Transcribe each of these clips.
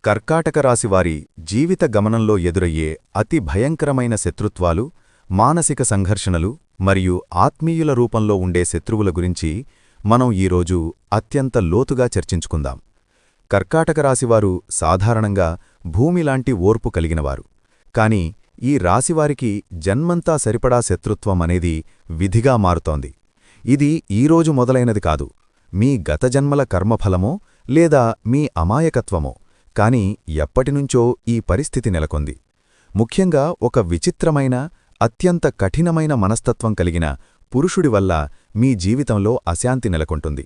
కర్కాటక రాశివారి జీవిత గమనంలో ఎదురయ్యే అతి భయంకరమైన శత్రుత్వాలు, మానసిక సంఘర్షణలు మరియు ఆత్మీయుల రూపంలో ఉండే శత్రువుల గురించి మనం ఈరోజు అత్యంత లోతుగా చర్చించుకుందాం. కర్కాటక రాశివారు సాధారణంగా భూమిలాంటి ఓర్పు కలిగినవారు. కాని ఈ రాశివారికి జన్మంతా సరిపడా శత్రుత్వం అనేది విధిగా మారుతోంది. ఇది ఈరోజు మొదలైనది కాదు. మీ గత జన్మల కర్మఫలమో లేదా మీ అమాయకత్వమో, కాని ఎప్పటినుంచో ఈ పరిస్థితి నెలకొంది. ముఖ్యంగా ఒక విచిత్రమైన, అత్యంత కఠినమైన మనస్తత్వం కలిగిన పురుషుడి వల్ల మీ జీవితంలో అశాంతి నెలకొంటుంది.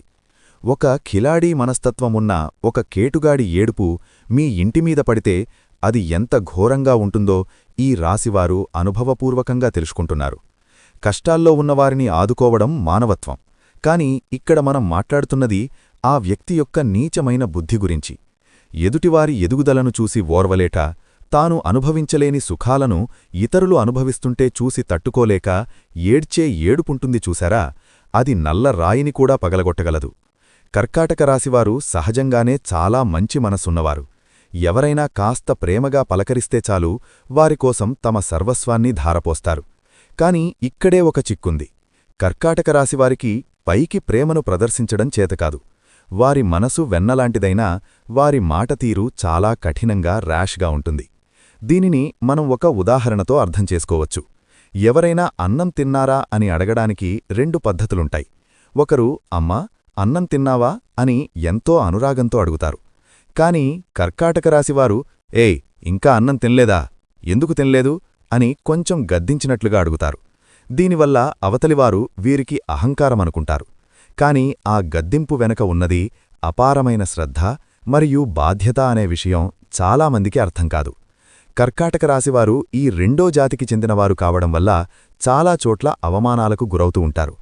ఒక ఖిలాడీ మనస్తత్వమున్న ఒక కేటుగాడి ఏడుపు మీ ఇంటిమీద పడితే అది ఎంత ఘోరంగా ఉంటుందో ఈ రాశివారు అనుభవపూర్వకంగా తెలుసుకుంటున్నారు. కష్టాల్లో ఉన్నవారిని ఆదుకోవడం మానవత్వం. కాని ఇక్కడ మనం మాట్లాడుతున్నది ఆ వ్యక్తి యొక్క నీచమైన బుద్ధి గురించి. ఎదుటివారి ఎదుగుదలను చూసి ఓర్వలేట, తాను అనుభవించలేని సుఖాలను ఇతరులు అనుభవిస్తుంటే చూసి తట్టుకోలేక ఏడ్చే ఏడుపుంటుంది చూశారా, అది నల్ల రాయిని కూడా పగలగొట్టగలదు. కర్కాటక రాశివారు సహజంగానే చాలా మంచి మనసున్నవారు. ఎవరైనా కాస్త ప్రేమగా పలకరిస్తే చాలు వారికోసం తమ సర్వస్వాన్ని ధారపోస్తారు. కాని ఇక్కడే ఒక చిక్కుంది. కర్కాటక రాశివారికి పైకి ప్రేమను ప్రదర్శించడం చేతకాదు. వారి మనసు వెన్నలాంటిదైనా వారి మాటతీరు చాలా కఠినంగా ర్యాష్గా ఉంటుంది. దీనిని మనం ఒక ఉదాహరణతో అర్థం చేసుకోవచ్చు. ఎవరైనా అన్నం తిన్నారా అని అడగడానికి రెండు పద్ధతులుంటాయి. ఒకరు అమ్మా అన్నం తిన్నావా అని ఎంతో అనురాగంతో అడుగుతారు. కాని కర్కాటక రాశివారు ఏయ్ ఇంకా అన్నం తినలేదా, ఎందుకు తినలేదు అని కొంచెం గద్దించినట్లుగా అడుగుతారు. దీనివల్ల అవతలివారు వీరికి అహంకారమనుకుంటారు. కాని ఆ గద్దింపు వెనక ఉన్నది అపారమైన శ్రద్ధ మరియు బాధ్యత అనే విషయం చాలామందికి అర్థం కాదు. కర్కాటక రాశివారు ఈ రెండో జాతికి చెందినవారు కావడం వల్ల చాలా చోట్ల అవమానాలకు గురవుతూ ఉంటారు.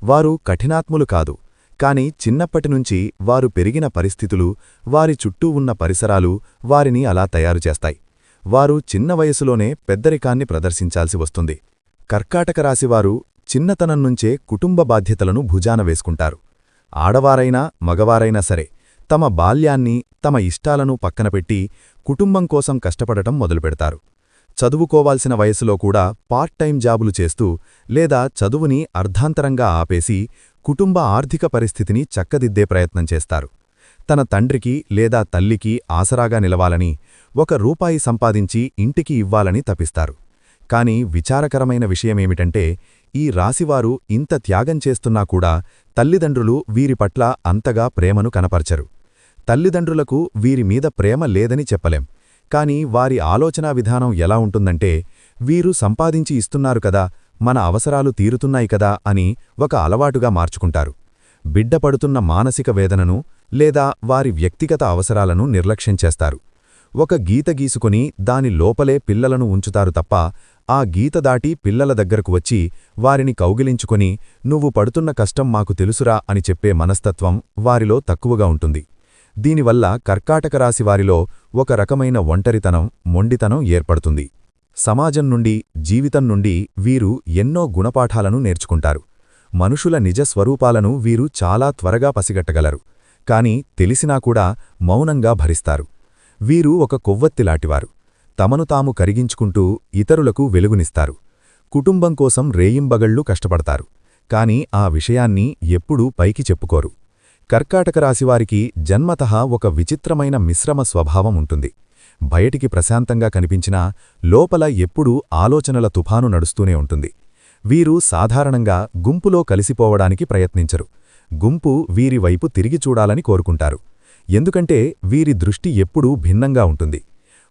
వారు కఠినాత్ములు కాదు, కాని చిన్నప్పటినుంచి వారు పెరిగిన పరిస్థితులు, వారి చుట్టూ ఉన్న పరిసరాలు వారిని అలా తయారుచేస్తాయి. వారు చిన్న వయసులోనే పెద్దరికాన్ని ప్రదర్శించాల్సి వస్తుంది. కర్కాటక రాశివారు చిన్నతనం నుంచే కుటుంబ బాధ్యతలను భుజాన వేసుకుంటారు. ఆడవారైనా మగవారైనా సరే తమ బాల్యాన్ని, తమ ఇష్టాలను పక్కనపెట్టి కుటుంబం కోసం కష్టపడటం మొదలుపెడతారు. చదువుకోవాల్సిన వయసులో కూడా పార్ట్ టైం జాబులు చేస్తూ లేదా చదువుని అర్ధాంతరంగా ఆపేసి కుటుంబ ఆర్థిక పరిస్థితిని చక్కదిద్దే ప్రయత్నం చేస్తారు. తన తండ్రికి లేదా తల్లికి ఆసరాగా నిలవాలని, ₹1 సంపాదించి ఇంటికి ఇవ్వాలని తపిస్తారు. కాని విచారకరమైన విషయమేమిటంటే ఈ రాశివారు ఇంత త్యాగం చేస్తున్నా కూడా తల్లిదండ్రులు వీరి పట్ల అంతగా ప్రేమను కనపరచరు. తల్లిదండ్రులకు వీరిమీద ప్రేమ లేదని చెప్పలేం. కాని వారి ఆలోచనా విధానం ఎలా ఉంటుందంటే, వీరు సంపాదించి ఇస్తున్నారు కదా, మన అవసరాలు తీరుతున్నాయి కదా అని ఒక అలవాటుగా మార్చుకుంటారు. బిడ్డ పడుతున్న మానసిక వేదనను లేదా వారి వ్యక్తిగత అవసరాలను నిర్లక్ష్యం చేస్తారు. ఒక గీత గీసుకొని దాని లోపలే పిల్లలను ఉంచుతారు తప్ప ఆ గీత దాటి పిల్లల దగ్గరకు వచ్చి వారిని కౌగిలించుకొని నువ్వు పడుతున్న కష్టం మాకు తెలుసురా అని చెప్పే మనస్తత్వం వారిలో తక్కువగా ఉంటుంది. దీనివల్ల కర్కాటక రాశివారిలో ఒక రకమైన ఒంటరితనం, మొండితనం ఏర్పడుతుంది. సమాజం నుండి, జీవితం నుండి వీరు ఎన్నో గుణపాఠాలను నేర్చుకుంటారు. మనుషుల నిజ స్వరూపాలను వీరు చాలా త్వరగా పసిగట్టగలరు. కాని తెలిసినా కూడా మౌనంగా భరిస్తారు. వీరు ఒక కొవ్వొత్తిలాంటివారు. తమను తాము కరిగించుకుంటూ ఇతరులకు వెలుగునిస్తారు. కుటుంబం కోసం రేయింబగళ్లు కష్టపడతారు. కాని ఆ విషయాన్ని ఎప్పుడూ పైకి చెప్పుకోరు. కర్కాటక రాశివారికి జన్మతః ఒక విచిత్రమైన మిశ్రమ స్వభావం ఉంటుంది. బయటికి ప్రశాంతంగా కనిపించినా లోపల ఎప్పుడూ ఆలోచనల తుఫాను నడుస్తూనే ఉంటుంది. వీరు సాధారణంగా గుంపులో కలిసిపోవడానికి ప్రయత్నించరు. గుంపు వీరి వైపు తిరిగి చూడాలని కోరుకుంటారు. ఎందుకంటే వీరి దృష్టి ఎప్పుడూ భిన్నంగా ఉంటుంది.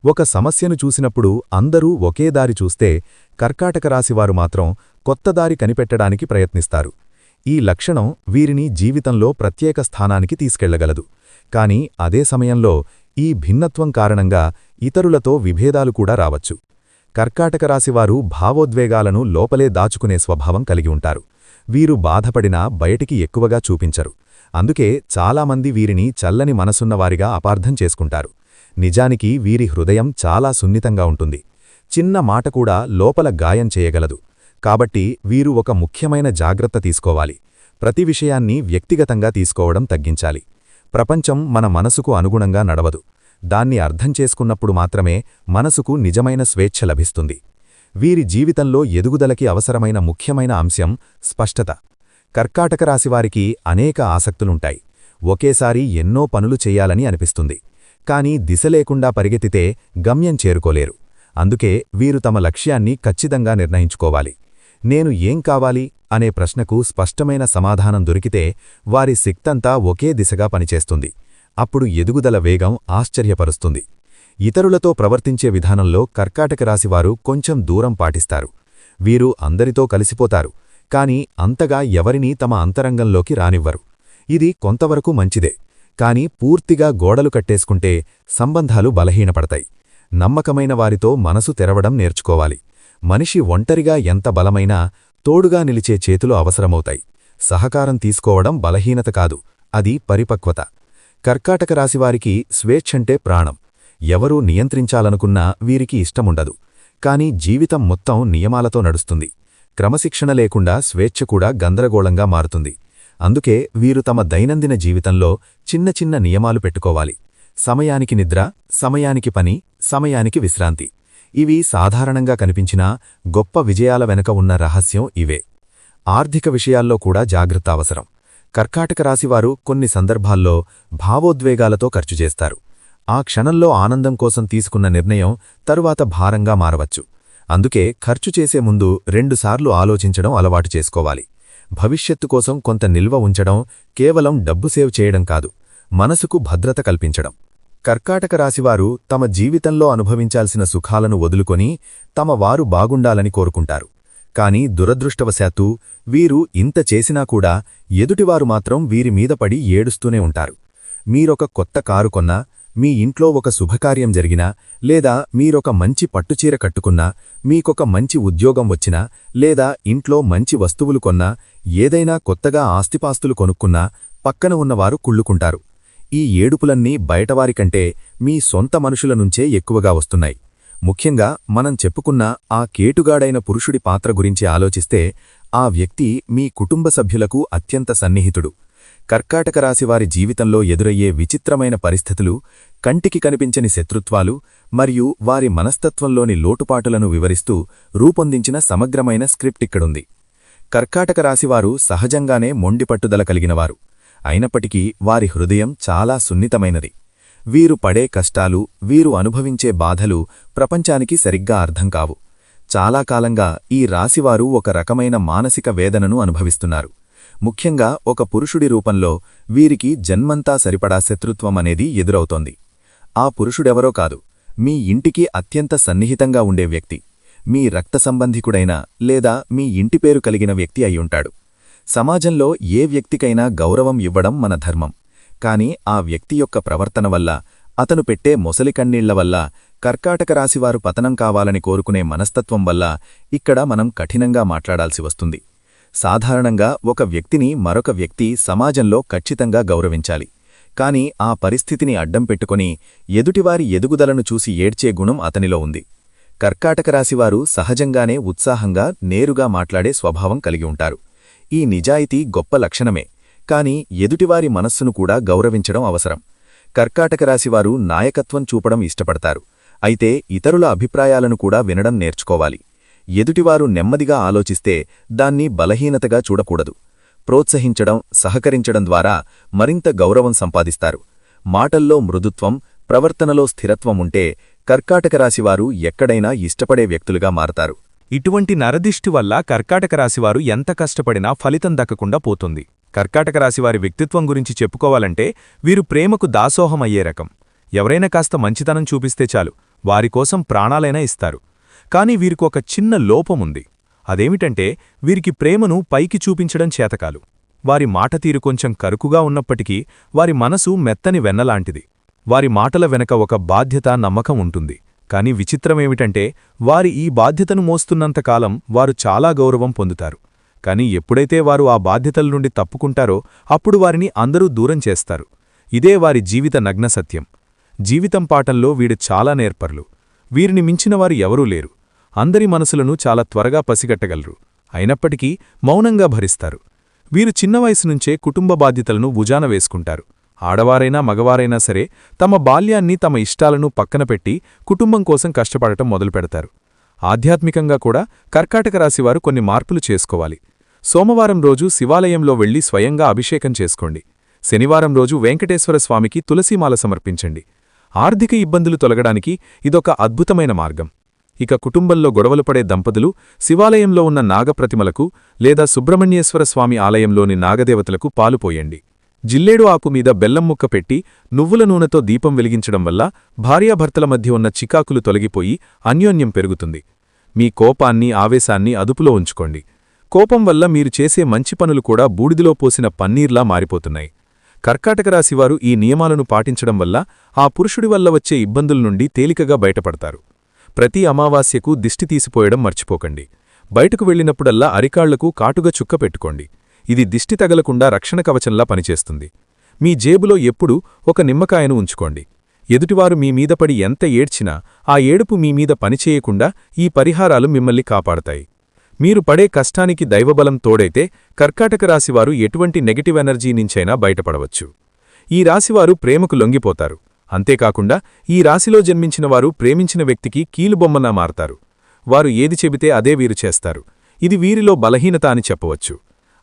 ఒక సమస్యను చూసినప్పుడు అందరూ ఒకే దారి చూస్తే కర్కాటక రాశివారు మాత్రం కొత్త దారి కనిపెట్టడానికి ప్రయత్నిస్తారు. ఈ లక్షణం వీరిని జీవితంలో ప్రత్యేక స్థానానికి తీసుకెళ్లగలదు. కాని అదే సమయంలో ఈ భిన్నత్వం కారణంగా ఇతరులతో విభేదాలు కూడా రావచ్చు. కర్కాటక రాశివారు భావోద్వేగాలను లోపలే దాచుకునే స్వభావం కలిగి ఉంటారు. వీరు బాధపడినా బయటికి ఎక్కువగా చూపించరు. అందుకే చాలామంది వీరిని చల్లని మనసున్నవారిగా అపార్థం చేసుకుంటారు. నిజానికి వీరి హృదయం చాలా సున్నితంగా ఉంటుంది. చిన్న మాట కూడా లోపల గాయం చేయగలదు. కాబట్టి వీరు ఒక ముఖ్యమైన జాగ్రత్త తీసుకోవాలి. ప్రతి విషయాన్ని వ్యక్తిగతంగా తీసుకోవడం తగ్గించాలి. ప్రపంచం మన మనసుకు అనుగుణంగా నడవదు. దాన్ని అర్థం చేసుకున్నప్పుడు మాత్రమే మనసుకు నిజమైన స్వేచ్ఛ లభిస్తుంది. వీరి జీవితంలో ఎదుగుదలకి అవసరమైన ముఖ్యమైన అంశం స్పష్టత. కర్కాటక రాశివారికి అనేక ఆసక్తులుంటాయి. ఒకేసారి ఎన్నో పనులు చెయ్యాలని అనిపిస్తుంది. కాని దిశ లేకుండా పరిగెత్తితే గమ్యం చేరుకోలేరు. అందుకే వీరు తమ లక్ష్యాన్ని ఖచ్చితంగా నిర్ణయించుకోవాలి. నేను ఏం కావాలి అనే ప్రశ్నకు స్పష్టమైన సమాధానం దొరికితే వారి శక్తంతా ఒకే దిశగా పనిచేస్తుంది. అప్పుడు ఎదుగుదల వేగం ఆశ్చర్యపరుస్తుంది. ఇతరులతో ప్రవర్తించే విధానంలో కర్కాటక రాశివారు కొంచెం దూరం పాటిస్తారు. వీరు అందరితో కలిసిపోతారు, కాని అంతగా ఎవరినీ తమ అంతరంగంలోకి రానివ్వరు. ఇది కొంతవరకు మంచిదే. కాని పూర్తిగా గోడలు కట్టేసుకుంటే సంబంధాలు బలహీనపడతాయి. నమ్మకమైన వారితో మనసు తెరవడం నేర్చుకోవాలి. మనిషి ఒంటరిగా ఎంత బలమైనా తోడుగా నిలిచే చేతులు అవసరమవుతాయి. సహకారం తీసుకోవడం బలహీనత కాదు, అది పరిపక్వత. కర్కాటక రాశివారికి స్వేచ్ఛంటే ప్రాణం. ఎవరూ నియంత్రించాలనుకున్నా వీరికి ఇష్టముండదు. కాని జీవితం మొత్తం నియమాలతో నడుస్తుంది. క్రమశిక్షణ లేకుండా స్వేచ్ఛ కూడా గందరగోళంగా మారుతుంది. అందుకే వీరు తమ దైనందిన జీవితంలో చిన్న చిన్న నియమాలు పెట్టుకోవాలి. సమయానికి నిద్ర, సమయానికి పని, సమయానికి విశ్రాంతి. ఇవి సాధారణంగా కనిపించినా గొప్ప విజయాల వెనుక ఉన్న రహస్యం ఇవే. ఆర్థిక విషయాల్లో కూడా జాగ్రత్త అవసరం. కర్కాటక రాశివారు కొన్ని సందర్భాల్లో భావోద్వేగాలతో ఖర్చు చేస్తారు. ఆ క్షణంలో ఆనందం కోసం తీసుకున్న నిర్ణయం తరువాత భారంగా మారవచ్చు. అందుకే ఖర్చు చేసే ముందు 2 సార్లు ఆలోచించడం అలవాటు చేసుకోవాలి. భవిష్యత్తు కోసం కొంత నిల్వ ఉంచడం కేవలం డబ్బు సేవ్ చేయడం కాదు, మనసుకు భద్రత కల్పించడం. కర్కాటక రాశివారు తమ జీవితంలో అనుభవించాల్సిన సుఖాలను వదులుకొని తమ వారు బాగుండాలని కోరుకుంటారు. కాని దురదృష్టవశాత్తు వీరు ఇంత చేసినా కూడా ఎదుటివారు మాత్రం వీరి మీద పడి ఏడుస్తూనే ఉంటారు. మీరొక కొత్త కారు కొన్నా, మీ ఇంట్లో ఒక శుభకార్యం జరిగినా, లేదా మీరొక మంచి పట్టుచీర కట్టుకున్నా, మీకొక మంచి ఉద్యోగం వచ్చినా, లేదా ఇంట్లో మంచి వస్తువులు కొన్నా, ఏదైనా కొత్తగా ఆస్తిపాస్తులు కొనుక్కున్నా పక్కన ఉన్నవారు కుళ్ళుకుంటారు. ఈ ఏడుపులన్నీ బయటవారికంటే మీ సొంత మనుషుల నుంచే ఎక్కువగా వస్తున్నాయి. ముఖ్యంగా మనం చెప్పుకున్న ఆ కేటుగాడైన పురుషుడి పాత్ర గురించి ఆలోచిస్తే ఆ వ్యక్తి మీ కుటుంబ సభ్యులకు అత్యంత సన్నిహితుడు. కర్కాటక రాశివారి జీవితంలో ఎదురయ్యే విచిత్రమైన పరిస్థితులు, కంటికి కనిపించని శత్రుత్వాలు మరియు వారి మనస్తత్వంలోని లోటుపాటులను వివరిస్తూ రూపొందించిన సమగ్రమైన స్క్రిప్ట్ ఇక్కడుంది. కర్కాటక రాశివారు సహజంగానే మొండిపట్టుదల కలిగినవారు. అయినప్పటికీ వారి హృదయం చాలా సున్నితమైనది. వీరు పడే కష్టాలు, వీరు అనుభవించే బాధలు ప్రపంచానికి సరిగ్గా అర్థం కావు. చాలా కాలంగా ఈ రాశివారు ఒక రకమైన మానసిక వేదనను అనుభవిస్తున్నారు. ముఖ్యంగా ఒక పురుషుడి రూపంలో వీరికి జన్మంతా సరిపడా శత్రుత్వమనేది ఎదురవుతోంది. ఆ పురుషుడెవరో కాదు, మీ ఇంటికి అత్యంత సన్నిహితంగా ఉండే వ్యక్తి, మీ రక్త సంబంధికుడైన లేదా మీ ఇంటి పేరు కలిగిన వ్యక్తి అయ్యుంటాడు. సమాజంలో ఏ వ్యక్తికైనా గౌరవం ఇవ్వడం మన ధర్మం. కాని ఆ వ్యక్తి యొక్క ప్రవర్తన వల్ల, అతను పెట్టే మొసలి కన్నీళ్ల వల్ల, కర్కాటక రాశివారు పతనం కావాలని కోరుకునే మనస్తత్వం వల్ల ఇక్కడ మనం కఠినంగా మాట్లాడాల్సి వస్తుంది. సాధారణంగా ఒక వ్యక్తిని మరొక వ్యక్తి సమాజంలో ఖచ్చితంగా గౌరవించాలి. కాని ఆ పరిస్థితిని అడ్డం పెట్టుకుని ఎదుటివారి ఎదుగుదలను చూసి ఏడ్చే గుణం అతనిలో ఉంది. కర్కాటక రాశివారు సహజంగానే ఉత్సాహంగా, నేరుగా మాట్లాడే స్వభావం కలిగి ఉంటారు. ఈ నిజాయితీ గొప్ప లక్షణమే. కాని ఎదుటివారి మనస్సును కూడా గౌరవించడం అవసరం. కర్కాటక రాశివారు నాయకత్వం చూపడం ఇష్టపడతారు. అయితే ఇతరుల అభిప్రాయాలను కూడా వినడం నేర్చుకోవాలి. ఎదుటివారు నెమ్మదిగా ఆలోచిస్తే దాన్ని బలహీనతగా చూడకూడదు. ప్రోత్సహించడం, సహకరించడం ద్వారా మరింత గౌరవం సంపాదిస్తారు. మాటల్లో మృదుత్వం, ప్రవర్తనలో స్థిరత్వం ఉంటే కర్కాటక రాశివారు ఎక్కడైనా ఇష్టపడే వ్యక్తులుగా మారతారు. ఇటువంటి నరదిష్టి వల్ల కర్కాటక రాశివారు ఎంత కష్టపడినా ఫలితం దక్కకుండా పోతుంది. కర్కాటక రాశివారి వ్యక్తిత్వం గురించి చెప్పుకోవాలంటే వీరు ప్రేమకు దాసోహమయ్యే రకం. ఎవరైనా కాస్త మంచితనం చూపిస్తే చాలు, వారికోసం ప్రాణాలైనా ఇస్తారు. కాని వీరికొక చిన్న లోపముంది. అదేమిటంటే వీరికి ప్రేమను పైకి చూపించడం చేతకాలు. వారి మాటతీరు కొంచెం కరుకుగా ఉన్నప్పటికీ వారి మనసు మెత్తని వెన్నలాంటిది. వారి మాటల వెనక ఒక బాధ్యత, నమ్మకం ఉంటుంది. కాని విచిత్రమేమిటంటే వారి ఈ బాధ్యతను మోస్తున్నంతకాలం వారు చాలా గౌరవం పొందుతారు. కాని ఎప్పుడైతే వారు ఆ బాధ్యతల నుండి తప్పుకుంటారో అప్పుడు వారిని అందరూ దూరం చేస్తారు. ఇదే వారి జీవిత నగ్న సత్యం. జీవితం పాఠంలో వీడు చాలా నేర్పర్లు. వీరిని మించినవారు ఎవరూ లేరు. అందరి మనసులను చాలా త్వరగా పసిగట్టగలరు. అయినప్పటికీ మౌనంగా భరిస్తారు. వీరు చిన్న వయసు నుంచే కుటుంబ బాధ్యతలను భుజాన వేసుకుంటారు. ఆడవారైనా మగవారైనా సరే తమ బాల్యాన్ని తమ ఇష్టాలను పక్కనపెట్టి కుటుంబం కోసం కష్టపడటం మొదలుపెడతారు. ఆధ్యాత్మికంగా కూడా కర్కాటక రాశివారు కొన్ని మార్పులు చేసుకోవాలి. సోమవారం రోజు శివాలయంలో వెళ్లి స్వయంగా అభిషేకం చేసుకోండి. శనివారం రోజు వెంకటేశ్వర స్వామికి తులసీమాల సమర్పించండి. ఆర్థిక ఇబ్బందులు తొలగడానికి ఇదొక అద్భుతమైన మార్గం. ఇక కుటుంబంలో గొడవలు పడే దంపతులు శివాలయంలో ఉన్న నాగప్రతిమలకు లేదా సుబ్రహ్మణ్యేశ్వర స్వామి ఆలయంలోని నాగదేవతలకు పాలుపోయండి. జిల్లేడు ఆకు మీద బెల్లం ముక్క పెట్టి నువ్వుల నూనెతో దీపం వెలిగించడం వల్ల భార్యాభర్తల మధ్య ఉన్న చికాకులు తొలగిపోయి అన్యోన్యం పెరుగుతుంది. మీ కోపాన్ని ఆవేశాన్ని అదుపులో ఉంచుకోండి. కోపం వల్ల మీరు చేసే మంచి పనులు కూడా బూడిదిలో పోసిన పన్నీర్లా మారిపోతున్నాయి. కర్కాటక రాశివారు ఈ నియమాలను పాటించడం వల్ల ఆ పురుషుడి వల్ల వచ్చే ఇబ్బందుల నుండి తేలికగా బయటపడతారు. ప్రతి అమావాస్యకు దిష్టి తీసిపోయడం మర్చిపోకండి. బయటకు వెళ్లినప్పుడల్లా అరికాళ్లకు కాటుగా చుక్క పెట్టుకోండి. ఇది దిష్టి తగలకుండా రక్షణ కవచంలా పనిచేస్తుంది. మీ జేబులో ఎప్పుడూ ఒక నిమ్మకాయను ఉంచుకోండి. ఎదుటివారు మీ మీద పడి ఎంత ఏడ్చినా ఆ ఏడుపు మీ మీద పనిచేయకుండా ఈ పరిహారాలు మిమ్మల్ని కాపాడతాయి. మీరు పడే కష్టానికి దైవబలం తోడైతే కర్కాటక రాశివారు ఎటువంటి నెగటివ్ ఎనర్జీ నుంచైనా బయటపడవచ్చు. ఈ రాశివారు ప్రేమకు లొంగిపోతారు. అంతేకాకుండా ఈ రాశిలో జన్మించినవారు ప్రేమించిన వ్యక్తికి కీలుబొమ్మలా మారతారు. వారు ఏది చెబితే అదే వీరు చేస్తారు. ఇది వీరిలో బలహీనత అని చెప్పవచ్చు.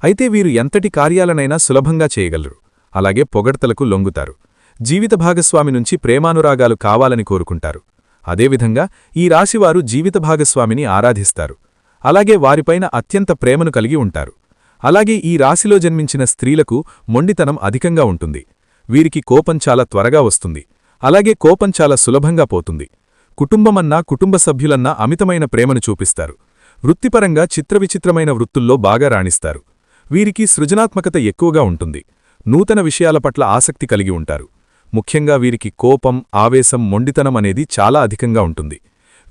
అయితే వీరు ఎంతటి కార్యాలనైనా సులభంగా చేయగలరు. అలాగే పొగడ్తలకు లొంగుతారు. జీవిత భాగస్వామి నుంచి ప్రేమానురాగాలు కావాలని కోరుకుంటారు. అదేవిధంగా ఈ రాశివారు జీవిత భాగస్వామిని ఆరాధిస్తారు. అలాగే వారిపైన అత్యంత ప్రేమను కలిగి ఉంటారు. అలాగే ఈ రాశిలో జన్మించిన స్త్రీలకు మొండితనం అధికంగా ఉంటుంది. వీరికి కోపం చాలా త్వరగా వస్తుంది. అలాగే కోపం చాలా సులభంగా పోతుంది. కుటుంబమన్నా కుటుంబ సభ్యులన్నా అమితమైన ప్రేమను చూపిస్తారు. వృత్తిపరంగా చిత్రవిచిత్రమైన వృత్తుల్లో బాగా రాణిస్తారు. వీరికి సృజనాత్మకత ఎక్కువగా ఉంటుంది. నూతన విషయాల పట్ల ఆసక్తి కలిగి ఉంటారు. ముఖ్యంగా వీరికి కోపం, ఆవేశం, మొండితనం అనేది చాలా అధికంగా ఉంటుంది.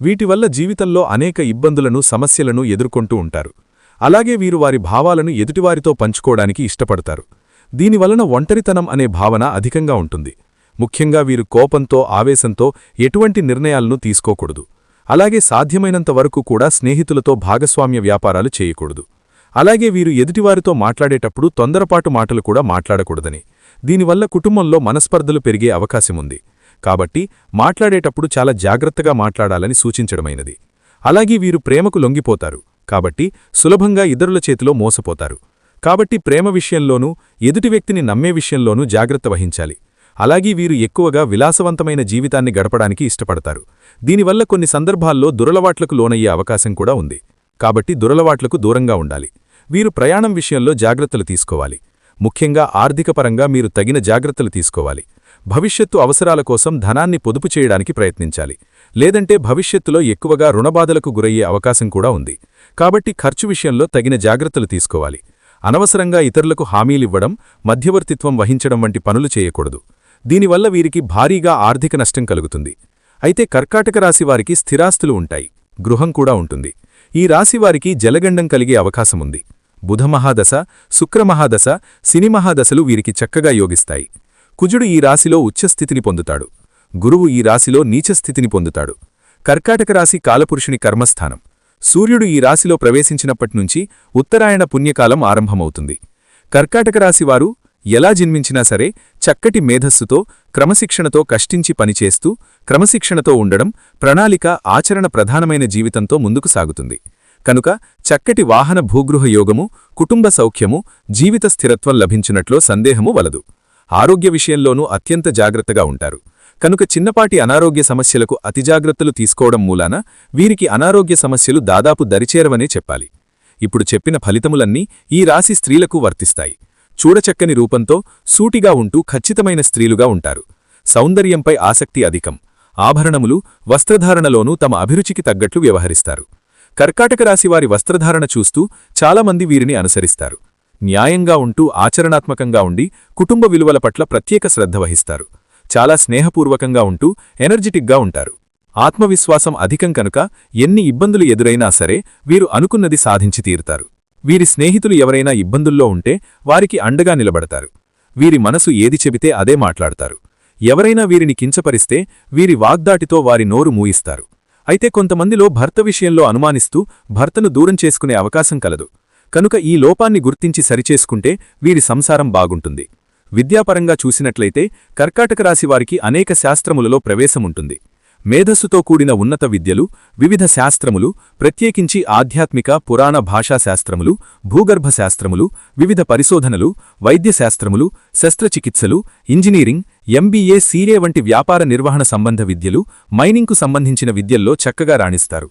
వీటివల్ల జీవితంలో అనేక ఇబ్బందులను, సమస్యలను ఎదుర్కొంటూ ఉంటారు. అలాగే వీరు వారి భావాలను ఎదుటివారితో పంచుకోవడానికి ఇష్టపడతారు. దీనివలన ఒంటరితనం అనే భావన అధికంగా ఉంటుంది. ముఖ్యంగా వీరు కోపంతో, ఆవేశంతో ఎటువంటి నిర్ణయాలను తీసుకోకూడదు. అలాగే సాధ్యమైనంత వరకు కూడా స్నేహితులతో భాగస్వామ్య వ్యాపారాలు చేయకూడదు. అలాగే వీరు ఎదుటివారితో మాట్లాడేటప్పుడు తొందరపాటు మాటలు కూడా మాట్లాడకూడదని. దీనివల్ల కుటుంబంలో మనస్పర్ధలు పెరిగే అవకాశముంది. కాబట్టి మాట్లాడేటప్పుడు చాలా జాగ్రత్తగా మాట్లాడాలని సూచించడమైనది. అలాగే వీరు ప్రేమకు లొంగిపోతారు. కాబట్టి సులభంగా ఇతరుల చేతిలో మోసపోతారు. కాబట్టి ప్రేమ విషయంలోనూ, ఎదుటి వ్యక్తిని నమ్మే విషయంలోనూ జాగ్రత్త వహించాలి. అలాగే వీరు ఎక్కువగా విలాసవంతమైన జీవితాన్ని గడపడానికి ఇష్టపడతారు. దీనివల్ల కొన్ని సందర్భాల్లో దురలవాట్లకు లోనయ్యే అవకాశం కూడా ఉంది. కాబట్టి దురలవాట్లకు దూరంగా ఉండాలి. వీరు ప్రయాణం విషయంలో జాగ్రత్తలు తీసుకోవాలి. ముఖ్యంగా ఆర్థికపరంగా మీరు తగిన జాగ్రత్తలు తీసుకోవాలి. భవిష్యత్తు అవసరాల కోసం ధనాన్ని పొదుపు చేయడానికి ప్రయత్నించాలి. లేదంటే భవిష్యత్తులో ఎక్కువగా రుణబాధలకు గురయ్యే అవకాశం కూడా ఉంది. కాబట్టి ఖర్చు విషయంలో తగిన జాగ్రత్తలు తీసుకోవాలి. అనవసరంగా ఇతరులకు హామీలివ్వడం, మధ్యవర్తిత్వం వహించడం వంటి పనులు చేయకూడదు. దీనివల్ల వీరికి భారీగా ఆర్థిక నష్టం కలుగుతుంది. అయితే కర్కాటక రాశివారికి స్థిరాస్తులు ఉంటాయి. గృహం కూడా ఉంటుంది. ఈ రాశివారికి జలగండం కలిగే అవకాశముంది. బుధమహాదశ, శుక్రమహాదశ, శనిమహాదశలు వీరికి చక్కగా యోగిస్తాయి. కుజుడు ఈ రాశిలో ఉచ్చస్థితిని పొందుతాడు. గురువు ఈ రాశిలో నీచస్థితిని పొందుతాడు. కర్కాటక రాశి కాలపురుషుని కర్మస్థానం. సూర్యుడు ఈ రాశిలో ప్రవేశించినప్పట్నుంచి ఉత్తరాయణ పుణ్యకాలం ఆరంభమవుతుంది. కర్కాటక రాశివారు ఎలా జన్మించినా సరే చక్కటి మేధస్సుతో, క్రమశిక్షణతో కష్టించి పనిచేస్తూ, క్రమశిక్షణతో ఉండడం, ప్రణాళిక, ఆచరణ ప్రధానమైన జీవితంతో ముందుకు సాగుతుంది. కనుక చక్కటి వాహన భూగృహ యోగము, కుటుంబ సౌఖ్యము, జీవిత స్థిరత్వం లభించునట్లో సందేహము వలదు. ఆరోగ్య విషయంలోనూ అత్యంత జాగ్రత్తగా ఉంటారు. కనుక చిన్నపాటి అనారోగ్య సమస్యలకు అతిజాగ్రత్తలు తీసుకోవడం మూలాన వీరికి అనారోగ్య సమస్యలు దాదాపు దరిచేరవనే చెప్పాలి. ఇప్పుడు చెప్పిన ఫలితములన్నీ ఈ రాశి స్త్రీలకు వర్తిస్తాయి. చూడచక్కని రూపంతో, సూటిగా ఉంటూ ఖచ్చితమైన స్త్రీలుగా ఉంటారు. సౌందర్యంపై ఆసక్తి అధికం. ఆభరణములు, వస్త్రధారణలోనూ తమ అభిరుచికి తగ్గట్లు వ్యవహరిస్తారు. కర్కాటక రాశివారి వస్త్రధారణ చూస్తూ చాలామంది వీరిని అనుసరిస్తారు. న్యాయంగా ఉంటూ, ఆచరణాత్మకంగా ఉండి, కుటుంబ విలువల పట్ల ప్రత్యేక శ్రద్ధ వహిస్తారు. చాలా స్నేహపూర్వకంగా ఉంటూ ఎనర్జిటిక్గా ఉంటారు. ఆత్మవిశ్వాసం అధికం కనుక ఎన్ని ఇబ్బందులు ఎదురైనా సరే వీరు అనుకున్నది సాధించి తీరుతారు. వీరి స్నేహితులు ఎవరైనా ఇబ్బందుల్లో ఉంటే వారికి అండగా నిలబడతారు. వీరి మనసు ఏది చెబితే అదే మాట్లాడతారు. ఎవరైనా వీరిని కించపరిస్తే వీరి వాగ్దాటితో వారి నోరు మూయిస్తారు. అయితే కొంతమందిలో భర్త విషయంలో అనుమానిస్తూ భర్తను దూరం చేసుకునే అవకాశం కలదు. కనుక ఈ లోపాన్ని గుర్తించి సరిచేసుకుంటే వీరి సంసారం బాగుంటుంది. విద్యాపరంగా చూసినట్లయితే కర్కాటక రాశివారికి అనేక శాస్త్రములలో ప్రవేశముంటుంది. మేధస్సుతో కూడిన ఉన్నత విద్యలు, వివిధ శాస్త్రములు, ప్రత్యేకించి ఆధ్యాత్మిక పురాణ భాషాశాస్త్రములు, భూగర్భ శాస్త్రములు, వివిధ పరిశోధనలు, వైద్యశాస్త్రములు, శస్త్రచికిత్సలు, ఇంజనీరింగ్, ఎంబీఏ, సీఏ వంటి వ్యాపార నిర్వహణ సంబంధ విద్యలు, మైనింగ్కు సంబంధించిన విద్యల్లో చక్కగా రాణిస్తారు.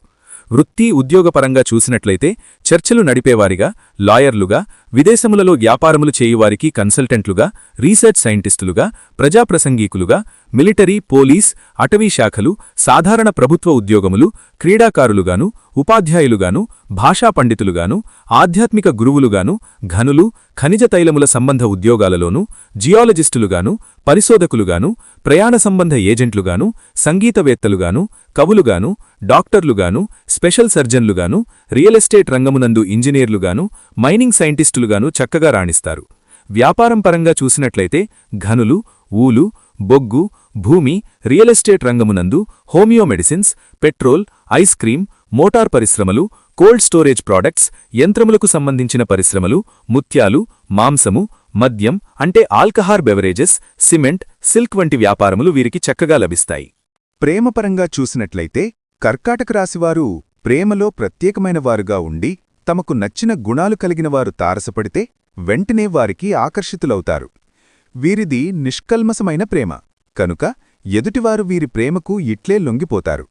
వృత్తి ఉద్యోగపరంగా చూసినట్లయితే చర్చలు నడిపేవారిగా, లాయర్లుగా, విదేశములలో వ్యాపారములు చేయువారికి కన్సల్టెంట్లుగా, రీసెర్చ్ సైంటిస్టులుగా, ప్రజాప్రసంగీకులుగా, మిలిటరీ, పోలీస్, అటవీ శాఖలు, సాధారణ ప్రభుత్వ ఉద్యోగములు, క్రీడాకారులుగాను, ఉపాధ్యాయులుగాను, భాషా పండితులుగాను, ఆధ్యాత్మిక గురువులుగాను, ఘనులు, ఖనిజ తైలముల సంబంధ ఉద్యోగాలలోనూ, జియాలజిస్టులుగాను, పరిశోధకులుగాను, ప్రయాణ సంబంధ ఏజెంట్లుగాను, సంగీతవేత్తలుగాను, కవులుగాను, డాక్టర్లుగాను, స్పెషల్ సర్జన్లుగాను, రియల్ ఎస్టేట్ రంగమునందు ఇంజనీర్లుగాను, మైనింగ్ సైంటిస్టులుగాను చక్కగా రాణిస్తారు. వ్యాపారం పరంగా చూసినట్లయితే ఘనులు, ఊలు, బొగ్గు, భూమి, రియల్ ఎస్టేట్ రంగమునందు homeo medicines, petrol, ice cream, motor పరిశ్రమలు, కోల్డ్ స్టోరేజ్ ప్రాడక్ట్స్, యంత్రములకు సంబంధించిన పరిశ్రమలు, ముత్యాలు, మాంసము, మద్యం అంటే ఆల్కహాల్ బెవరేజెస్, సిమెంట్, సిల్క్ వంటి వ్యాపారములు వీరికి చక్కగా లభిస్తాయి. ప్రేమపరంగా చూసినట్లయితే కర్కాటక రాశివారు ప్రేమలో ప్రత్యేకమైన వారుగా ఉండి తమకు నచ్చిన గుణాలు కలిగినవారు తారసపడితే వెంటనే వారికి ఆకర్షితులవుతారు. వీరిది నిష్కల్మసమైన ప్రేమ కనుక ఎదుటివారు వీరి ప్రేమకు ఇట్లే లొంగిపోతారు.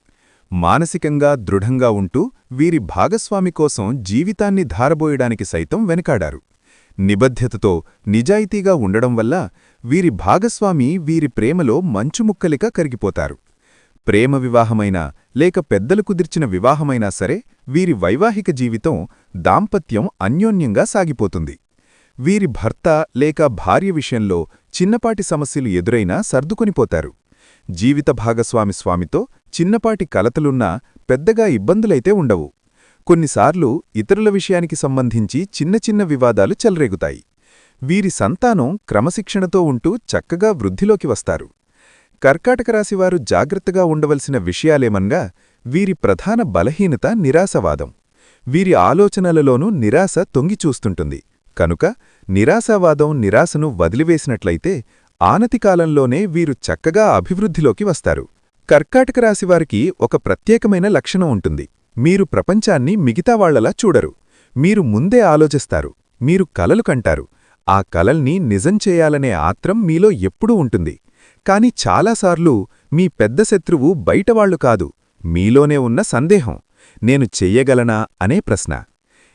మానసికంగా దృఢంగా ఉంటూ వీరి భాగస్వామి కోసం జీవితాన్ని ధారబోయడానికి సైతం వెనకాడారు. నిబద్ధతతో నిజాయితీగా ఉండడం వల్ల వీరి భాగస్వామి వీరి ప్రేమలో మంచుముక్కలిగా కరిగిపోతారు. ప్రేమ వివాహమైనా లేక పెద్దలు కుదిర్చిన వివాహమైనా సరే వీరి వైవాహిక జీవితం, దాంపత్యం అన్యోన్యంగా సాగిపోతుంది. వీరి భర్త లేక భార్య విషయంలో చిన్నపాటి సమస్యలు ఎదురైనా సర్దుకొనిపోతారు. జీవిత భాగస్వామి స్వామితో చిన్నపాటి కలతలున్నా పెద్దగా ఇబ్బందులైతే ఉండవు. కొన్నిసార్లు ఇతరుల విషయానికి సంబంధించి చిన్న చిన్న వివాదాలు చెలరేగుతాయి. వీరి సంతానం క్రమశిక్షణతో ఉంటూ చక్కగా వృద్ధిలోకి వస్తారు. కర్కాటక రాశివారు జాగ్రత్తగా ఉండవలసిన విషయాలేమనగా వీరి ప్రధాన బలహీనత నిరాశవాదం. వీరి ఆలోచనలలోనూ నిరాశ తొంగిచూస్తుంటుంది. కనుక నిరాశావాదం నిరాశను వదిలివేసినట్లయితే ఆనతికాలంలోనే వీరు చక్కగా అభివృద్ధిలోకి వస్తారు. కర్కాటక రాశివారికి ఒక ప్రత్యేకమైన లక్షణం ఉంటుంది. మీరు ప్రపంచాన్ని మిగతా వాళ్లలా చూడరు. మీరు ముందే ఆలోచిస్తారు. మీరు కలలు కంటారు. ఆ కలల్ని నిజం చేయాలనే ఆత్రం మీలో ఎప్పుడూ ఉంటుంది. కాని చాలాసార్లు మీ పెద్ద శత్రువు బయటవాళ్లు కాదు, మీలోనే ఉన్న సందేహం, నేను చెయ్యగలనా అనే ప్రశ్న.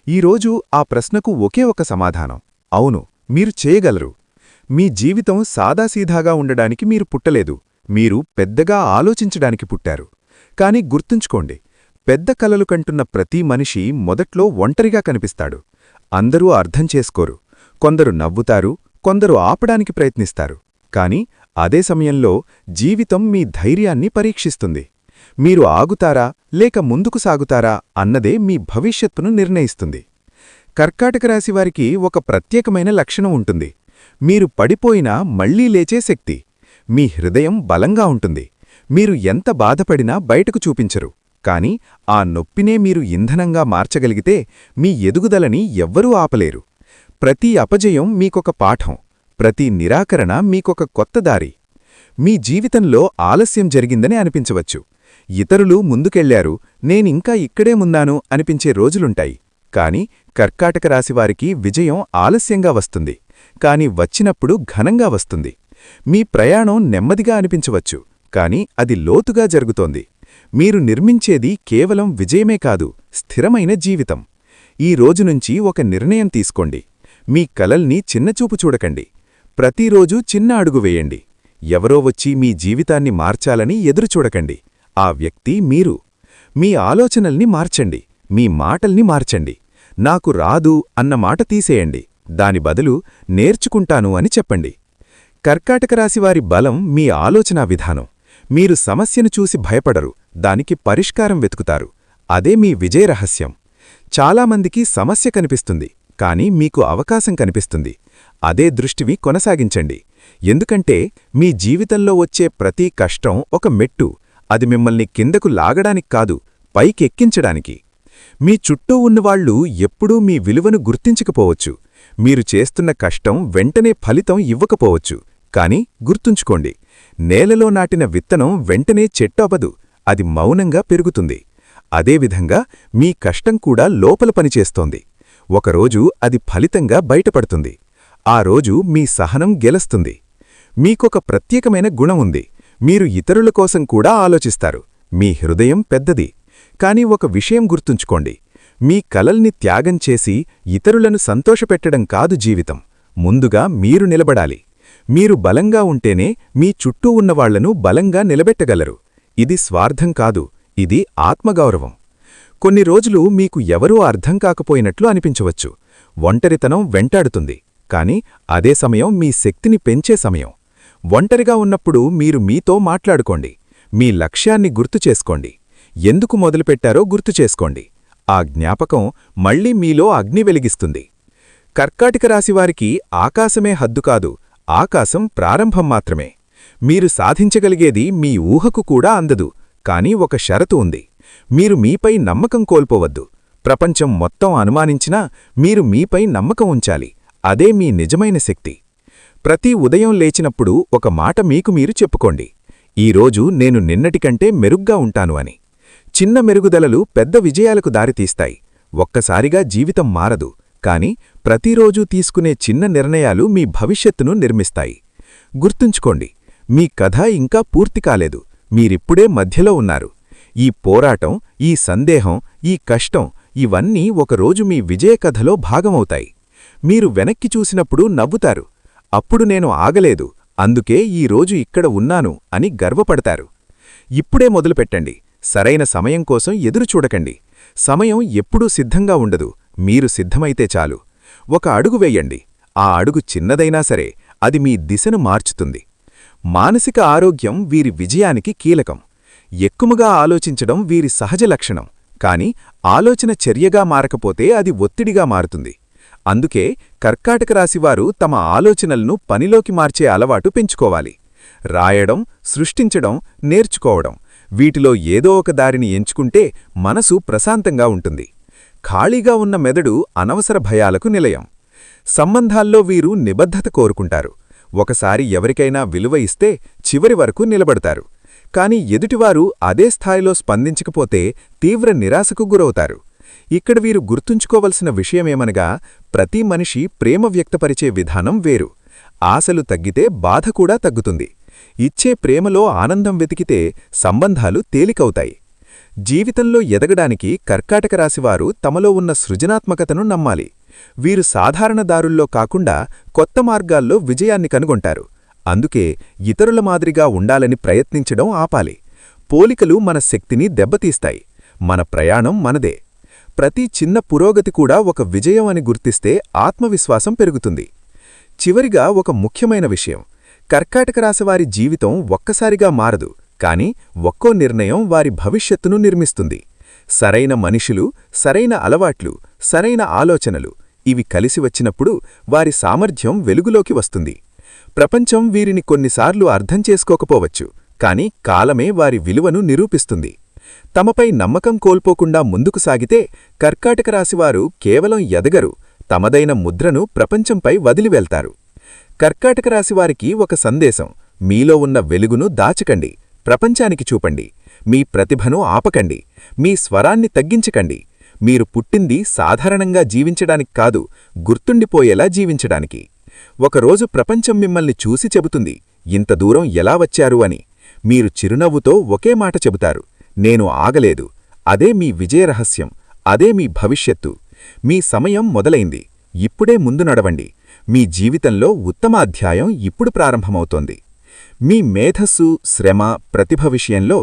ఈరోజు ఆ ప్రశ్నకు ఒకే ఒక సమాధానం: అవును, మీరు చేయగలరు. మీ జీవితం సాదాసీదాగా ఉండడానికి మీరు పుట్టలేదు, మీరు పెద్దగా ఆలోచించడానికి పుట్టారు. కాని గుర్తుంచుకోండి, పెద్ద కలలు కంటున్న ప్రతి మనిషి మొదట్లో ఒంటరిగా కనిపిస్తాడు. అందరూ అర్థం చేసుకోరు. కొందరు నవ్వుతారు, కొందరు ఆపడానికి ప్రయత్నిస్తారు. కాని అదే సమయంలో జీవితం మీ ధైర్యాన్ని పరీక్షిస్తుంది. మీరు ఆగుతారా లేక ముందుకు సాగుతారా అన్నదే మీ భవిష్యత్తును నిర్ణయిస్తుంది. కర్కాటక రాశివారికి ఒక ప్రత్యేకమైన లక్షణం ఉంటుంది. మీరు పడిపోయినా మళ్లీ లేచే శక్తి. మీ హృదయం బలంగా ఉంటుంది. మీరు ఎంత బాధపడినా బయటకు చూపించరు. కాని ఆ నొప్పినే మీరు ఇంధనంగా మార్చగలిగితే మీ ఎదుగుదలని ఎవ్వరూ ఆపలేరు. ప్రతి అపజయం మీకొక పాఠం, ప్రతి నిరాకరణ మీకొక కొత్త దారి. మీ జీవితంలో ఆలస్యం జరిగిందని అనిపించవచ్చు. ఇతరులు ముందుకెళ్లారు, నేనింకా ఇక్కడే ఉన్నాను అనిపించే రోజులుంటాయి. కాని కర్కాటక రాశివారికి విజయం ఆలస్యంగా వస్తుంది, కాని వచ్చినప్పుడు ఘనంగా వస్తుంది. మీ ప్రయాణం నెమ్మదిగా అనిపించవచ్చు, కాని అది లోతుగా జరుగుతోంది. మీరు నిర్మించేది కేవలం విజయమే కాదు, స్థిరమైన జీవితం. ఈ రోజునుంచి ఒక నిర్ణయం తీసుకోండి. మీ కలల్ని చిన్నచూపు చూడకండి. ప్రతిరోజూ చిన్న అడుగు వేయండి. ఎవరో వచ్చి మీ జీవితాన్ని మార్చాలని ఎదురుచూడకండి. ఆ వ్యక్తి మీరు. మీ ఆలోచనల్ని మార్చండి, మీ మాటల్ని మార్చండి. నాకు రాదు అన్న మాట తీసేయండి. దాని బదులు నేర్చుకుంటాను అని చెప్పండి. కర్కాటక రాశివారి బలం మీ ఆలోచనా విధానం. మీరు సమస్యను చూసి భయపడరు, దానికి పరిష్కారం వెతుకుతారు. అదే మీ విజయరహస్యం. చాలామందికి సమస్య కనిపిస్తుంది, కాని మీకు అవకాశం కనిపిస్తుంది. అదే దృష్టిని కొనసాగించండి. ఎందుకంటే మీ జీవితంలో వచ్చే ప్రతి కష్టం ఒక మెట్టు. అది మిమ్మల్ని కిందకు లాగడానికి కాదు, పైకెక్కించడానికి. మీ చుట్టూ ఉన్నవాళ్లు ఎప్పుడూ మీ విలువను గుర్తించకపోవచ్చు, మీరు చేస్తున్న కష్టం వెంటనే ఫలితం ఇవ్వకపోవచ్చు, కాని గుర్తుంచుకోండి, నేలలో నాటిన విత్తనం వెంటనే చెట్టు అవ్వదు, అది మౌనంగా పెరుగుతుంది. అదేవిధంగా మీ కష్టం కూడా లోపల పనిచేస్తోంది. ఒకరోజు అది ఫలితంగా బయటపడుతుంది. ఆ రోజు మీ సహనం గెలుస్తుంది. మీకొక ప్రత్యేకమైన గుణం ఉంది. మీరు ఇతరుల కోసం కూడా ఆలోచిస్తారు. మీ హృదయం పెద్దది. కాని ఒక విషయం గుర్తుంచుకోండి, మీ కలల్ని త్యాగం చేసి ఇతరులను సంతోషపెట్టడం కాదు జీవితం. ముందుగా మీరు నిలబడాలి. మీరు బలంగా ఉంటేనే మీ చుట్టూ ఉన్నవాళ్లను బలంగా నిలబెట్టగలరు. ఇది స్వార్థం కాదు, ఇది ఆత్మగౌరవం. కొన్ని రోజులు మీకు ఎవరూ అర్థం కాకపోయినట్లు అనిపించవచ్చు. ఒంటరితనం వెంటాడుతుంది. కాని అదే సమయం మీ శక్తిని పెంచే సమయం. ఒంటరిగా ఉన్నప్పుడు మీరు మీతో మాట్లాడుకోండి. మీ లక్ష్యాన్ని గుర్తుచేసుకోండి. ఎందుకు మొదలుపెట్టారో గుర్తుచేసుకోండి. ఆ జ్ఞాపకం మళ్లీ మీలో అగ్ని వెలిగిస్తుంది. కర్కాటక రాశివారికి ఆకాశమే హద్దు కాదు, ఆకాశం ప్రారంభం మాత్రమే. మీరు సాధించగలిగేది మీ ఊహకు కూడా అందదు. కాని ఒక షరతు ఉంది. మీరు మీపై నమ్మకం కోల్పోవద్దు. ప్రపంచం మొత్తం అనుమానించినా మీరు మీపై నమ్మకం ఉంచాలి. అదే మీ నిజమైన శక్తి. ప్రతి ఉదయం లేచినప్పుడు ఒక మాట మీకు మీరు చెప్పుకోండి, ఈరోజు నేను నిన్నటికంటే మెరుగ్గా ఉంటాను అని. చిన్న మెరుగుదలలు పెద్ద విజయాలకు దారితీస్తాయి. ఒక్కసారిగా జీవితం మారదు, కాని ప్రతిరోజూ తీసుకునే చిన్న నిర్ణయాలు మీ భవిష్యత్తును నిర్మిస్తాయి. గుర్తుంచుకోండి, మీ కథ ఇంకా పూర్తి కాలేదు. మీరిప్పుడే మధ్యలో ఉన్నారు. ఈ పోరాటం, ఈ సందేహం, ఈ కష్టం ఇవన్నీ ఒకరోజు మీ విజయకథలో భాగమవుతాయి. మీరు వెనక్కి చూసినప్పుడు నవ్వుతారు. అప్పుడు నేను ఆగలేదు, అందుకే ఈరోజు ఇక్కడ ఉన్నాను అని గర్వపడతారు. ఇప్పుడే మొదలుపెట్టండి. సరైన సమయం కోసం ఎదురుచూడకండి. సమయం ఎప్పుడూ సిద్ధంగా ఉండదు, మీరు సిద్ధమైతే చాలు. ఒక అడుగు వెయ్యండి. ఆ అడుగు చిన్నదైనా సరే అది మీ దిశను మార్చుతుంది. మానసిక ఆరోగ్యం వీరి విజయానికి కీలకం. ఎక్కువగా ఆలోచించడం వీరి సహజ లక్షణం. కాని ఆలోచన చర్యగా మారకపోతే అది ఒత్తిడిగా మారుతుంది. అందుకే కర్కాటక రాశివారు తమ ఆలోచనలను పనిలోకి మార్చే అలవాటు పెంచుకోవాలి. రాయడం, సృష్టించడం, నేర్చుకోవడం, వీటిలో ఏదో ఒక దారిని ఎంచుకుంటే మనసు ప్రశాంతంగా ఉంటుంది. ఖాళీగా ఉన్న మెదడు అనవసర భయాలకు నిలయం. సంబంధాల్లో వీరు నిబద్ధత కోరుకుంటారు. ఒకసారి ఎవరికైనా విలువ ఇస్తే చివరి వరకు నిలబడతారు. కాని ఎదుటివారు అదే స్థాయిలో స్పందించకపోతే తీవ్ర నిరాశకు గురవుతారు. ఇక్కడ వీరు గుర్తుంచుకోవలసిన విషయమేమనగా, ప్రతి మనిషి ప్రేమ వ్యక్తపరిచే విధానం వేరు. ఆశలు తగ్గితే బాధ కూడా తగ్గుతుంది. ఇచ్చే ప్రేమలో ఆనందం వెతికితే సంబంధాలు తేలికవుతాయి. జీవితంలో ఎదగడానికి కర్కాటక రాశివారు తమలో ఉన్న సృజనాత్మకతను నమ్మాలి. వీరు సాధారణ దారుల్లో కాకుండా కొత్త మార్గాల్లో విజయాన్ని కనుగొంటారు. అందుకే ఇతరుల మాదిరిగా ఉండాలని ప్రయత్నించడం ఆపాలి. పోలికలు మన శక్తిని దెబ్బతీస్తాయి. మన ప్రయాణం మనదే. ప్రతి చిన్న పురోగతి కూడా ఒక విజయం అని గుర్తిస్తే ఆత్మవిశ్వాసం పెరుగుతుంది. చివరిగా ఒక ముఖ్యమైన విషయం, కర్కాటక రాశివారి జీవితం ఒక్కసారిగా మారదు, కాని ఒక్కో నిర్ణయం వారి భవిష్యత్తును నిర్మిస్తుంది. సరైన మనుషులు, సరైన అలవాట్లు, సరైన ఆలోచనలు ఇవి కలిసి వచ్చినప్పుడు వారి సామర్థ్యం వెలుగులోకి వస్తుంది. ప్రపంచం వీరిని కొన్నిసార్లు అర్థం చేసుకోకపోవచ్చు, కాని కాలమే వారి విలువను నిరూపిస్తుంది. తమపై నమ్మకం కోల్పోకుండా ముందుకు సాగితే కర్కాటక రాశివారు కేవలం ఎదగరు, తమదైన ముద్రను ప్రపంచంపై వదిలివెళ్తారు. కర్కాటక రాశివారికి ఒక సందేశం, మీలో ఉన్న వెలుగును దాచకండి, ప్రపంచానికి చూపండి. మీ ప్రతిభను ఆపకండి, మీ స్వరాన్ని తగ్గించకండి. మీరు పుట్టింది సాధారణంగా జీవించడానికి కాదు, గుర్తుండిపోయేలా జీవించడానికి. ఒకరోజు ప్రపంచం మిమ్మల్ని చూసి చెబుతుంది, ఇంత దూరం ఎలా వచ్చారు అని. మీరు చిరునవ్వుతో ఒకే మాట చెబుతారు, నేను ఆగలేదు. అదే మీ విజయరహస్యం, అదే మీ భవిష్యత్తు. మీ సమయం మొదలైంది, ఇప్పుడే ముందు నడవండి. మీ జీవితంలో ఉత్తమ అధ్యాయం ఇప్పుడు ప్రారంభమవుతోంది. మీ మేధస్సు, శ్రమ, ప్రతిభ విషయంలో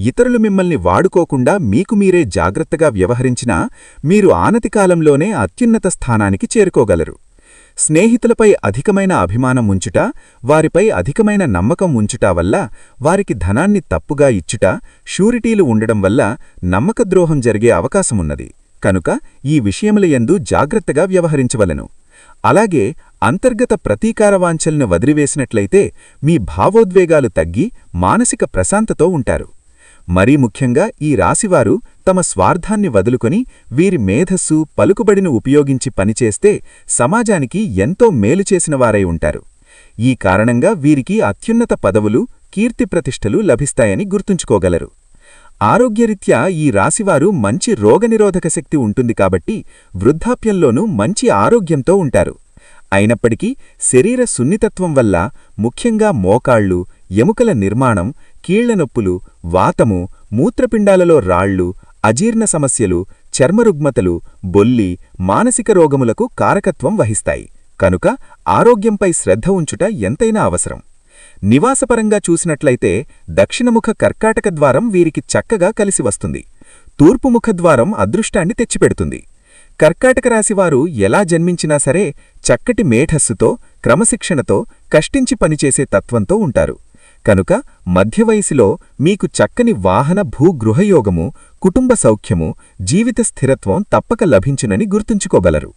ఇతరులు మిమ్మల్ని వాడుకోకుండా మీకు మీరే జాగ్రత్తగా వ్యవహరించినా మీరు ఆనతికాలంలోనే అత్యున్నత స్థానానికి చేరుకోగలరు. స్నేహితులపై అధికమైన అభిమానం ఉంచుట, వారిపై అధికమైన నమ్మకం ఉంచుట వల్ల, వారికి ధనాన్ని తప్పుగా ఇచ్చుట, షూరిటీలు ఉండడం వల్ల నమ్మకద్రోహం జరిగే అవకాశమున్నది. కనుక ఈ విషయముల యందు జాగ్రత్తగా వ్యవహరించవలెను. అలాగే అంతర్గత ప్రతీకారవాంఛలను వదిలివేసినట్లయితే మీ భావోద్వేగాలు తగ్గి మానసిక ప్రశాంతతో ఉంటారు. మరీ ముఖ్యంగా ఈ రాశివారు తమ స్వార్థాన్ని వదులుకొని వీరి మేధస్సు పలుకుబడిని ఉపయోగించి పనిచేస్తే సమాజానికి ఎంతో మేలు చేసినవారై ఉంటారు. ఈ కారణంగా వీరికి అత్యున్నత పదవులు, కీర్తిప్రతిష్టలు లభిస్తాయని గుర్తుంచుకోగలరు. ఆరోగ్యరీత్యా ఈ రాశివారు మంచి రోగనిరోధక శక్తి ఉంటుంది కాబట్టి వృద్ధాప్యంలోనూ మంచి ఆరోగ్యంతో ఉంటారు. అయినప్పటికీ శరీర సున్నితత్వం వల్ల ముఖ్యంగా మోకాళ్ళు, ఎముకల నిర్మాణం, కీళ్లనొప్పులు, వాతము, మూత్రపిండాలలో రాళ్లు, అజీర్ణ సమస్యలు, చర్మరుగ్మతలు, బొల్లి, మానసిక రోగములకు కారకత్వం వహిస్తాయి. కనుక ఆరోగ్యంపై శ్రద్ధ ఉంచుట ఎంతైనా అవసరం. నివాసపరంగా చూసినట్లయితే దక్షిణముఖ కర్కాటక ద్వారం వీరికి చక్కగా కలిసి వస్తుంది. తూర్పుముఖ ద్వారం అదృష్టాన్ని తెచ్చిపెడుతుంది. కర్కాటక రాశివారు ఎలా జన్మించినా సరే చక్కటి మేధస్సుతో, క్రమశిక్షణతో, కష్టించి పనిచేసే తత్వంతో ఉంటారు. కనుక మధ్యవయసులో మీకు చక్కని వాహన భూగృహయోగము, కుటుంబ సౌఖ్యము, జీవిత స్థిరత్వం తప్పక లభించునని గుర్తుంచుకోగలరు.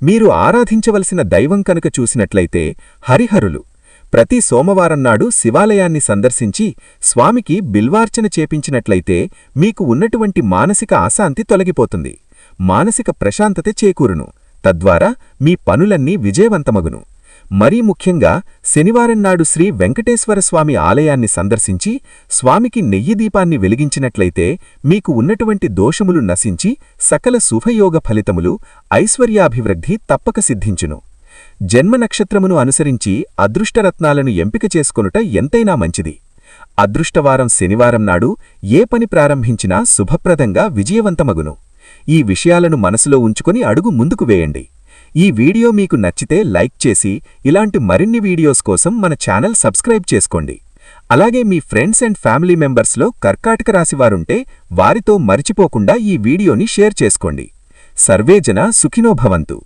మీరు ఆరాధించవలసిన దైవం కనుక చూసినట్లయితే హరిహరులు. ప్రతి సోమవారం నాడు శివాలయాన్ని సందర్శించి స్వామికి బిల్వార్చన చేపించినట్లయితే మీకు ఉన్నటువంటి మానసిక అశాంతి తొలగిపోతుంది. మానసిక ప్రశాంతత చేకూరును. తద్వారా మీ పనులన్నీ విజయవంతమగును. మరీ ముఖ్యంగా శనివారం నాడు శ్రీ వెంకటేశ్వరస్వామి ఆలయాన్ని సందర్శించి స్వామికి నెయ్యి దీపాన్ని వెలిగించినట్లయితే మీకు ఉన్నటువంటి దోషములు నశించి సకల శుభయోగ ఫలితములు, ఐశ్వర్యాభివృద్ధి తప్పక సిద్ధించును. జన్మ నక్షత్రమును అనుసరించి అదృష్టరత్నాలను ఎంపిక చేసుకొనుట ఎంతైనా మంచిది. అదృష్టవారం శనివారం నాడు ఏ పని ప్రారంభించినా శుభప్రదంగా విజయవంతమగును. ఈ విషయాలను మనసులో ఉంచుకొని అడుగు ముందుకు వేయండి. ఈ వీడియో మీకు నచ్చితే లైక్ చేసి ఇలాంటి మరిన్ని వీడియోస్ కోసం మన ఛానల్ సబ్స్క్రైబ్ చేసుకోండి. అలాగే మీ ఫ్రెండ్స్ అండ్ ఫ్యామిలీ మెంబర్స్లో కర్కాటక రాశివారుంటే వారితో మరిచిపోకుండా ఈ వీడియోని షేర్ చేసుకోండి. సర్వేజన సుఖినో భవంతు.